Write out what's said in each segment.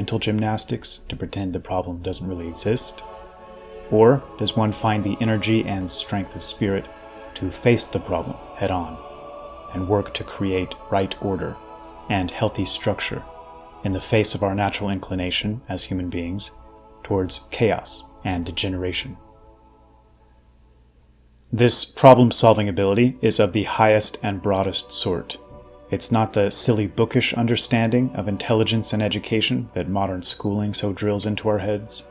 mental gymnastics to pretend the problem doesn't really exist? Or does one find the energy and strength of spirit to face the problem head on and work to create right order and healthy structure in the face of our natural inclination as human beings towards chaos and degeneration? This problem-solving ability is of the highest and broadest sort. It's not the silly bookish understanding of intelligence and education that modern schooling so drills into our heads,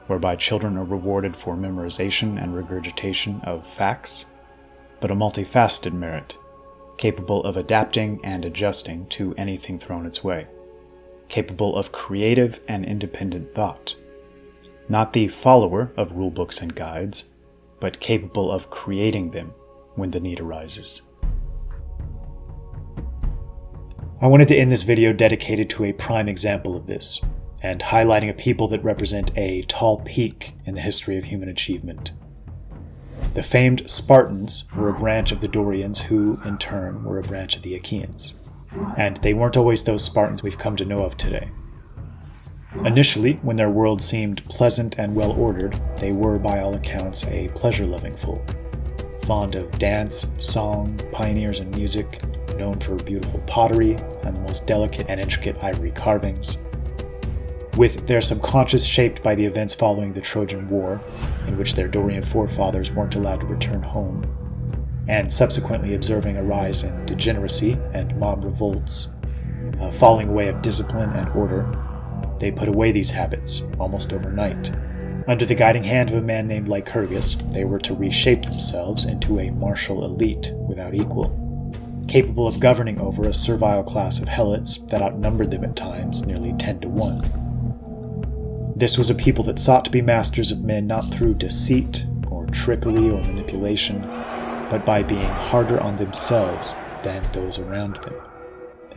whereby children are rewarded for memorization and regurgitation of facts, but a multifaceted merit, capable of adapting and adjusting to anything thrown its way, capable of creative and independent thought, not the follower of rulebooks and guides, but capable of creating them when the need arises. I wanted to end this video dedicated to a prime example of this, and highlighting a people that represent a tall peak in the history of human achievement. The famed Spartans were a branch of the Dorians who, in turn, were a branch of the Achaeans. And they weren't always those Spartans we've come to know of today. Initially, when their world seemed pleasant and well-ordered, they were, by all accounts, a pleasure-loving folk, fond of dance, song, pioneers in music, known for beautiful pottery and the most delicate and intricate ivory carvings. With their subconscious shaped by the events following the Trojan War, in which their Dorian forefathers weren't allowed to return home, and subsequently observing a rise in degeneracy and mob revolts, a falling away of discipline and order, they put away these habits almost overnight. Under the guiding hand of a man named Lycurgus, they were to reshape themselves into a martial elite without equal, capable of governing over a servile class of helots that outnumbered them at times nearly 10-1. This was a people that sought to be masters of men not through deceit or trickery or manipulation, but by being harder on themselves than those around them,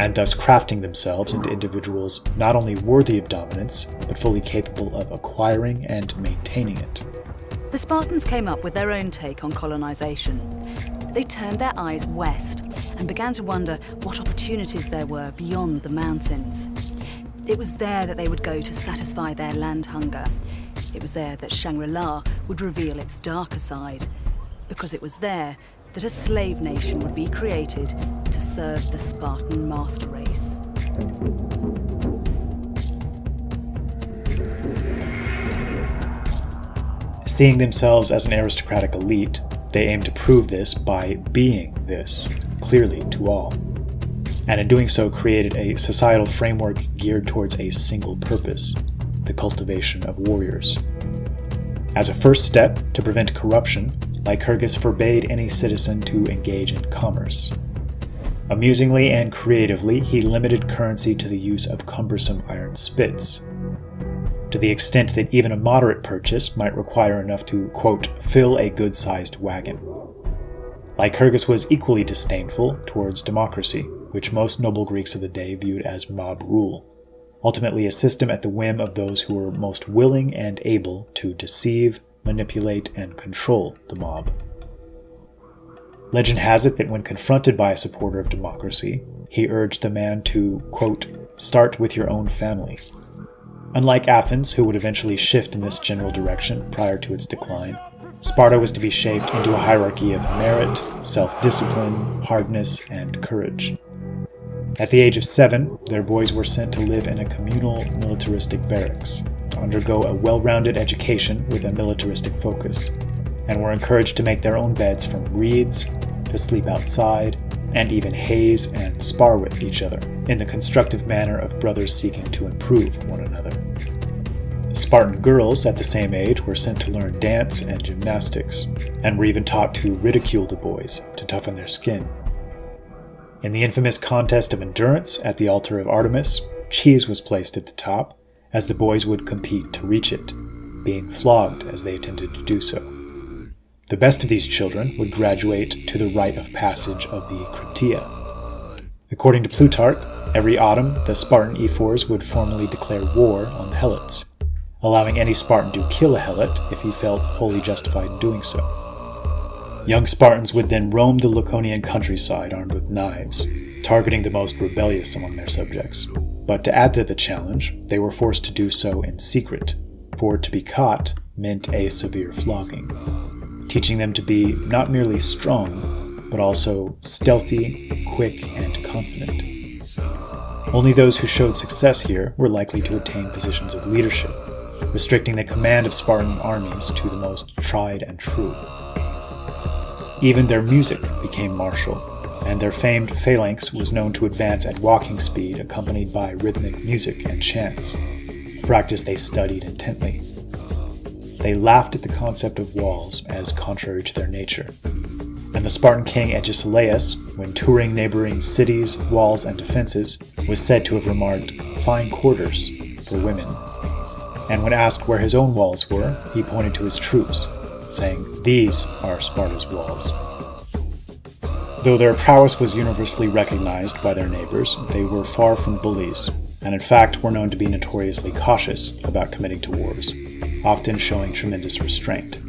and thus crafting themselves into individuals not only worthy of dominance, but fully capable of acquiring and maintaining it. The Spartans came up with their own take on colonization. They turned their eyes west and began to wonder what opportunities there were beyond the mountains. It was there that they would go to satisfy their land hunger. It was there that Shangri-La would reveal its darker side, because it was there that a slave nation would be created to serve the Spartan master race. Seeing themselves as an aristocratic elite, they aimed to prove this by being this, clearly to all, and in doing so created a societal framework geared towards a single purpose, the cultivation of warriors. As a first step to prevent corruption, Lycurgus forbade any citizen to engage in commerce. Amusingly and creatively, he limited currency to the use of cumbersome iron spits, to the extent that even a moderate purchase might require enough to, quote, fill a good-sized wagon. Lycurgus was equally disdainful towards democracy, which most noble Greeks of the day viewed as mob rule, ultimately a system at the whim of those who were most willing and able to deceive, manipulate, and control the mob. Legend has it that when confronted by a supporter of democracy, he urged the man to, quote, start with your own family. Unlike Athens, who would eventually shift in this general direction prior to its decline, Sparta was to be shaped into a hierarchy of merit, self-discipline, hardness, and courage. At the age of 7, their boys were sent to live in a communal militaristic barracks, to undergo a well-rounded education with a militaristic focus, and were encouraged to make their own beds from reeds, to sleep outside, and even haze and spar with each other, in the constructive manner of brothers seeking to improve one another. Spartan girls at the same age were sent to learn dance and gymnastics, and were even taught to ridicule the boys to toughen their skin. In the infamous contest of endurance at the altar of Artemis, cheese was placed at the top, as the boys would compete to reach it, being flogged as they attempted to do so. The best of these children would graduate to the rite of passage of the Kritia. According to Plutarch, every autumn the Spartan ephors would formally declare war on the Helots, allowing any Spartan to kill a Helot if he felt wholly justified in doing so. Young Spartans would then roam the Laconian countryside armed with knives, targeting the most rebellious among their subjects, But to add to the challenge, they were forced to do so in secret, for to be caught meant a severe flogging, teaching them to be not merely strong, but also stealthy, quick, and confident. Only those who showed success here were likely to attain positions of leadership, restricting the command of Spartan armies to the most tried and true. Even their music became martial, and their famed phalanx was known to advance at walking speed accompanied by rhythmic music and chants, a practice they studied intently. They laughed at the concept of walls as contrary to their nature, and the Spartan king Agesilaus, when touring neighboring cities, walls, and defenses, was said to have remarked, "Fine quarters for women." And when asked where his own walls were, he pointed to his troops, saying, "These are Sparta's walls." Though their prowess was universally recognized by their neighbors, they were far from bullies, and in fact were known to be notoriously cautious about committing to wars, often showing tremendous restraint.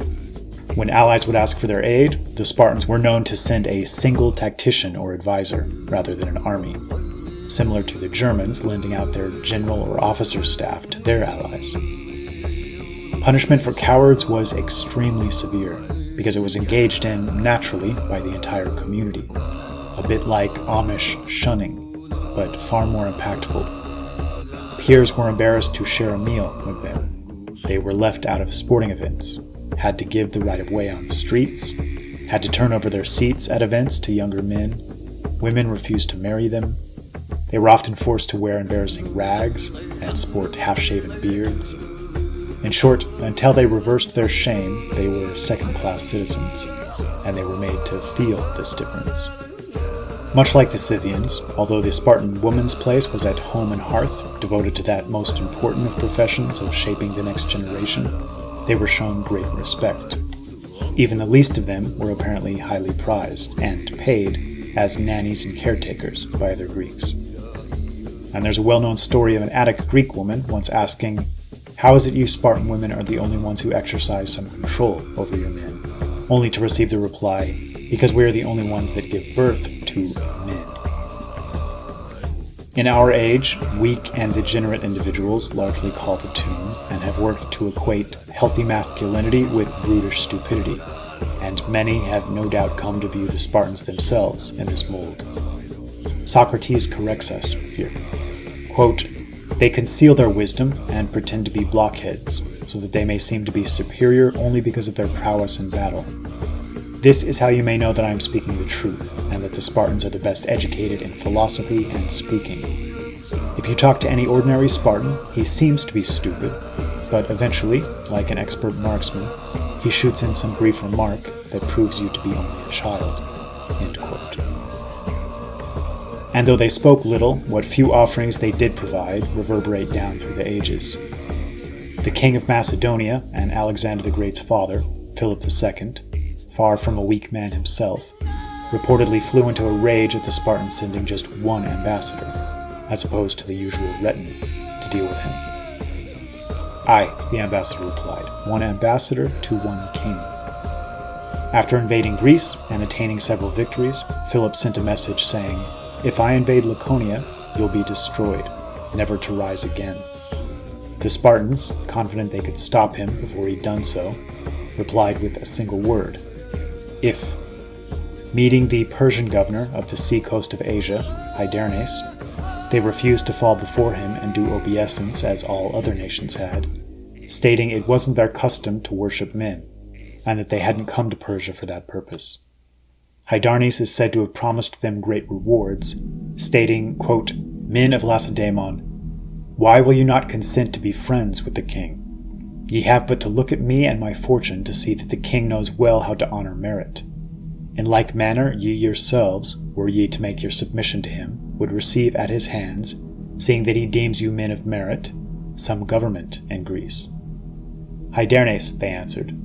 When allies would ask for their aid, the Spartans were known to send a single tactician or advisor rather than an army, similar to the Germans lending out their general or officer staff to their allies. Punishment for cowards was extremely severe, because it was engaged in naturally by the entire community, a bit like Amish shunning, but far more impactful. Peers were embarrassed to share a meal with them. They were left out of sporting events, had to give the right of way on streets, had to turn over their seats at events to younger men. Women refused to marry them. They were often forced to wear embarrassing rags and sport half-shaven beards. In short, until they reversed their shame, they were second-class citizens, and they were made to feel this difference. Much like the Scythians, although the Spartan woman's place was at home and hearth, devoted to that most important of professions of shaping the next generation, they were shown great respect. Even the least of them were apparently highly prized and paid as nannies and caretakers by other Greeks. And there's a well-known story of an Attic Greek woman once asking, "How is it you Spartan women are the only ones who exercise some control over your men?" Only to receive the reply, "Because we are the only ones that give birth to men." In our age, weak and degenerate individuals largely call the tune and have worked to equate healthy masculinity with brutish stupidity, and many have no doubt come to view the Spartans themselves in this mold. Socrates corrects us here. Quote, "They conceal their wisdom and pretend to be blockheads, so that they may seem to be superior only because of their prowess in battle. This is how you may know that I am speaking the truth, and that the Spartans are the best educated in philosophy and speaking. If you talk to any ordinary Spartan, he seems to be stupid, but eventually, like an expert marksman, he shoots in some brief remark that proves you to be only a child." End quote. And though they spoke little, what few offerings they did provide reverberate down through the ages. The king of Macedonia and Alexander the Great's father, Philip II, far from a weak man himself, reportedly flew into a rage at the Spartans sending just one ambassador, as opposed to the usual retinue, to deal with him. "Aye," the ambassador replied, "one ambassador to one king." After invading Greece and attaining several victories, Philip sent a message saying, "If I invade Laconia, you'll be destroyed, never to rise again." The Spartans, confident they could stop him before he'd done so, replied with a single word, "If." Meeting the Persian governor of the seacoast of Asia, Hydarnes, they refused to fall before him and do obeisance as all other nations had, stating it wasn't their custom to worship men, and that they hadn't come to Persia for that purpose. Hydarnes is said to have promised them great rewards, stating, quote, "Men of Lacedaemon, why will you not consent to be friends with the king? Ye have but to look at me and my fortune to see that the king knows well how to honor merit. In like manner ye yourselves, were ye to make your submission to him, would receive at his hands, seeing that he deems you men of merit, some government in Greece." "Hydarnes," they answered,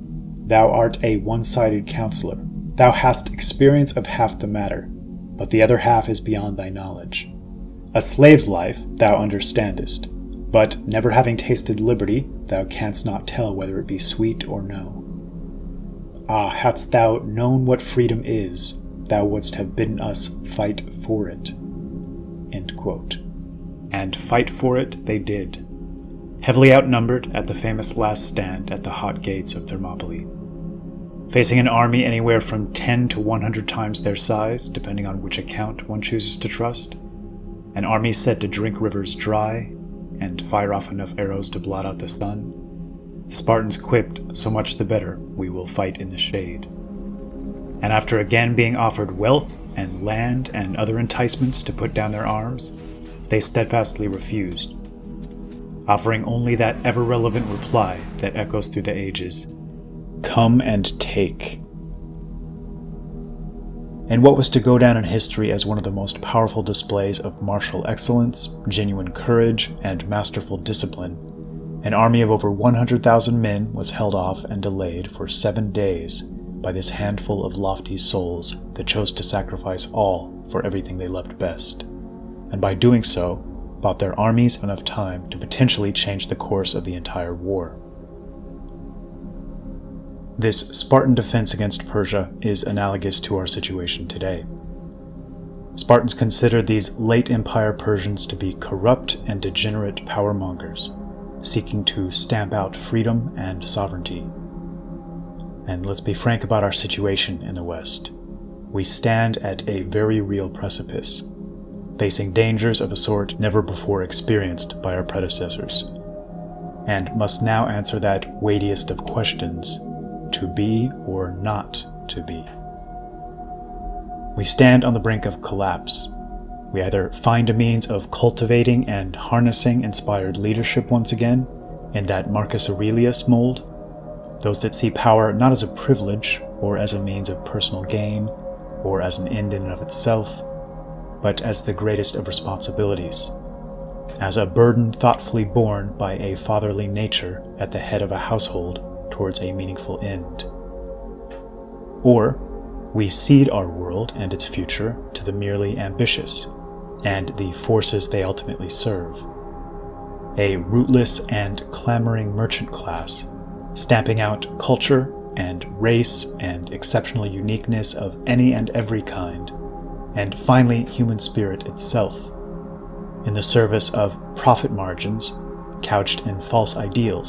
"thou art a one-sided counselor. Thou hast experience of half the matter, but the other half is beyond thy knowledge. A slave's life thou understandest, but never having tasted liberty, thou canst not tell whether it be sweet or no. Ah, hadst thou known what freedom is, thou wouldst have bidden us fight for it." End quote. and fight for it they did, heavily outnumbered at the famous last stand at the hot gates of Thermopylae. Facing an army anywhere from 10 to 100 times their size, depending on which account one chooses to trust, an army said to drink rivers dry and fire off enough arrows to blot out the sun, the Spartans quipped, "So much the better, we will fight in the shade." And after again being offered wealth and land and other enticements to put down their arms, they steadfastly refused, offering only that ever-relevant reply that echoes through the ages: "Come and take." And what was to go down in history as one of the most powerful displays of martial excellence, genuine courage, and masterful discipline, an army of over 100,000 men was held off and delayed for 7 days by this handful of lofty souls that chose to sacrifice all for everything they loved best, and by doing so, bought their armies enough time to potentially change the course of the entire war. This Spartan defense against Persia is analogous to our situation today. Spartans considered these late empire Persians to be corrupt and degenerate powermongers, seeking to stamp out freedom and sovereignty. And let's be frank about our situation in the West. We stand at a very real precipice, facing dangers of a sort never before experienced by our predecessors, and must now answer that weightiest of questions: to be or not to be. We stand on the brink of collapse. We either find a means of cultivating and harnessing inspired leadership once again, in that Marcus Aurelius mold, those that see power not as a privilege or as a means of personal gain or as an end in and of itself, but as the greatest of responsibilities, as a burden thoughtfully borne by a fatherly nature at the head of a household towards a meaningful end. Or we cede our world and its future to the merely ambitious and the forces they ultimately serve, a rootless and clamoring merchant class, stamping out culture and race and exceptional uniqueness of any and every kind, and finally human spirit itself, in the service of profit margins couched in false ideals